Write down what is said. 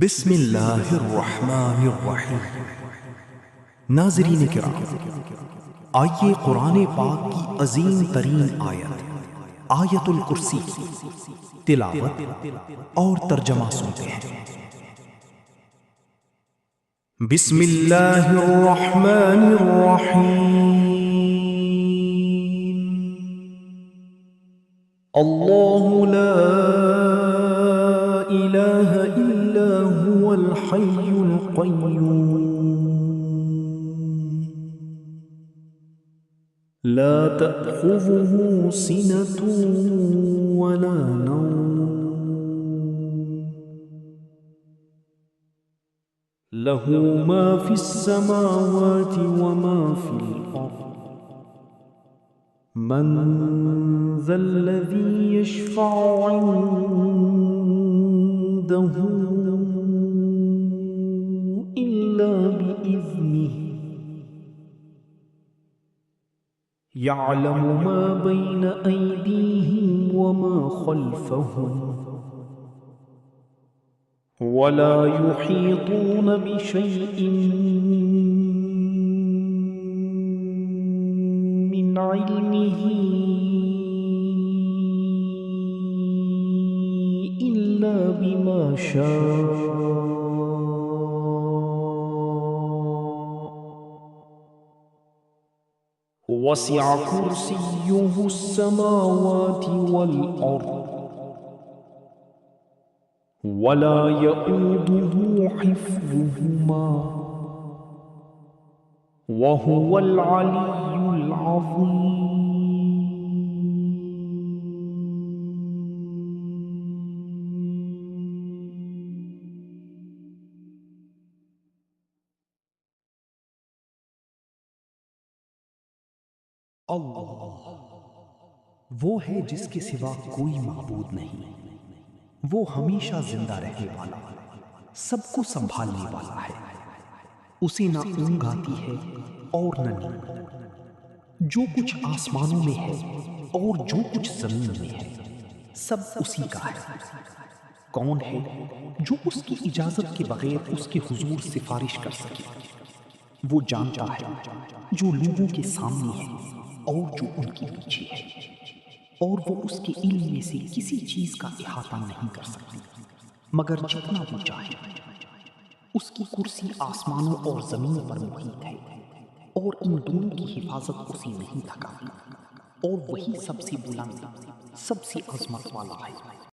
بسم اللہ الرحمن الرحیم۔ ناظرین کرام، آئیے قرآن پاک کی عظیم ترین آیت آیت الکرسی تلاوت اور ترجمہ سنتے ہیں۔ بسم اللہ الرحمن الرحیم۔ اللہ لا الہ الا هو الحی القیوم لا تأخذه سنة ولا نوم له ما في السماوات وما في الأرض من ذا الذي يشفع عنده إلا بإذنه يعلم ما بين أيديهم وما خلفهم ولا يحيطون بشيء من علمه إلا بما شاء وسع كرسيه السماوات والأرض ولا يؤوده حفظهما وهو العلي العظيم۔ اللہ وہ ہے جس کے سوا کوئی معبود نہیں، وہ ہمیشہ زندہ رہنے والا، سب کو سنبھالنے والا ہے، اسے نہ اونگ آتی ہے اور نہ نیند۔ جو کچھ آسمانوں میں ہے اور جو کچھ زمین میں ہے سب اسی کا ہے۔ کون ہے جو اس کی اجازت کے بغیر اس کے حضور سفارش کر سکے؟ وہ جانتا ہے جو لوگوں کے سامنے ہے اور جو ان کے پیچھے ہے، اور وہ اس کے علم میں سے کسی چیز کا احاطہ نہیں کر سکتی مگر جتنا وہ چاہے۔ اس کی کرسی آسمانوں اور زمین پر محیط ہے، اور ان دونوں کی حفاظت اسے نہیں تھکاتی، اور وہی سب سے بلند، سب سے عظمت والا ہے۔